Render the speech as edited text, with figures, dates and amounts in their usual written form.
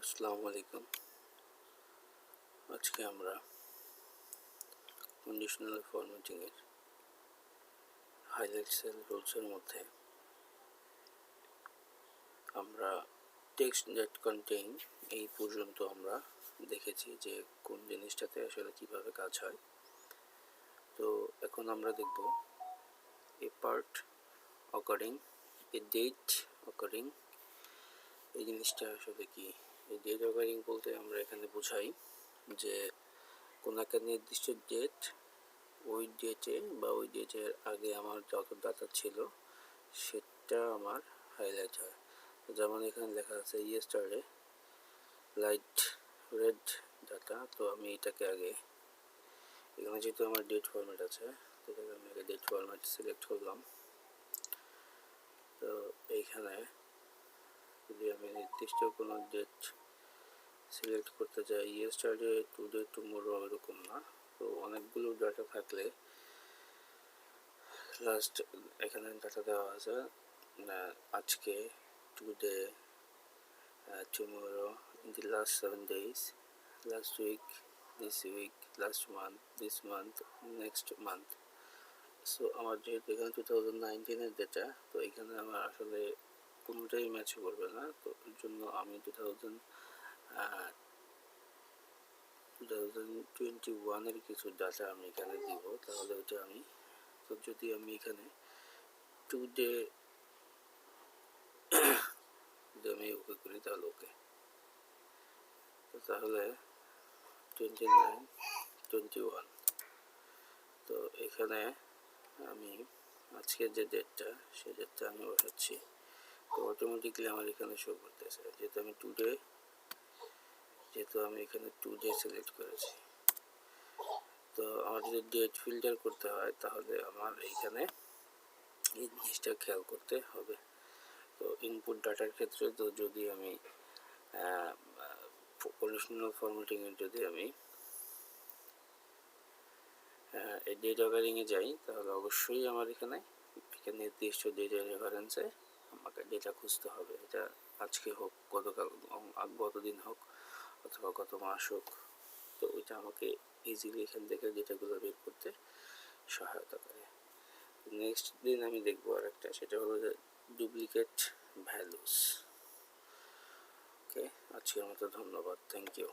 আসসালামু আলাইকুম। আজকে আমরা কন্ডিশনাল ফরম্যাটিংয়ের হাইলাইট সেল রুলসের মধ্যে আমরা টেক্সট দ্যাট কন্টেইন এই পর্যন্ত আমরা দেখেছি যে কোন জিনিসটাতে আসলে কিভাবে কাজ হয়। তো এখন আমরা দেখব এ পার্ট অকারিং, এ ডেট অকারিং। এই জিনিসটা আসলে কি? এই ডেট অকারিং বলতে আমরা এখানে বোঝাই যে কোনো একটা নির্দিষ্ট ডেট, ওই ডেটে বা ওই ডেটের আগে আমার যত ডাটা ছিল সেটা আমার হাইলাইট হয়। যেমন এখানে লেখা আছে ইয়েস্টারডে লাইট রেড ডাটা, তো আমি এটাকে আগে এখানে যেহেতু আমার ডেট ফরম্যাট আছে তো এটাকে আমি আগে ডেট ফরম্যাট সিলেক্ট করলাম। তো এইখানে যদি আমি নির্দিষ্ট কোনো ডেট সিলেক্ট করতে চাই, ইয়েস্টারডে, টুডে, টুমোরো এরকম না, তো অনেকগুলো ডাটা থাকলে লাস্ট এখানে ডাটা দেওয়া আছে আজকে, today, tomorrow, in the last 7 days, last week, this week, last month, this month, next month. So আমার যেহেতু এখানে 2019-এর ডেটা, তো এখানে আমার আসলে কোনোটাই ম্যাচ করবে না, তো এর জন্য আমি 2021-এর কিছু ডাটা আমি এখানে দিব, তাহলে ওটা আমি, তো যদি আমি এখানে টুডে আমি ওকে করি তাহলে ওকে, তো তাহলে 29, 21, তো এখানে আমি আজকের যে ডেটটা সেই ডেটটা আমি বসাচ্ছি, তো অটোমেটিকলি আমার এখানে শো করতেছে যেহেতু আমি এখানে টুডে সিলেক্ট করেছি। তো আমার যদি ডেট ফিল্টার করতে হয় তাহলে আমার এইখানে এই জিনিসটা খেয়াল করতে হবে। তো ইনপুট ডাটার ক্ষেত্রে তো যদি আমি কন্ডিশনাল ফরম্যাটিংয়ের যদি আমি এই ডেট অকারিংয়ে যাই তাহলে অবশ্যই আমার এখানে নির্দিষ্ট ডেটের রেফারেন্সে আমাকে ডেটা খুঁজতে হবে। এটা আজকে হোক, গতদিন হোক, অথবা গত মাস হোক, তো ওইটা আমাকে ইজিলি এখান থেকে ডেটাগুলো বের করতে সহায়তা করে। নেক্সট দিন আমি দেখবো আর একটা, সেটা হলো যে ডুপ্লিকেট ভ্যালুস। ওকে, আজকের মতো ধন্যবাদ, থ্যাংক ইউ।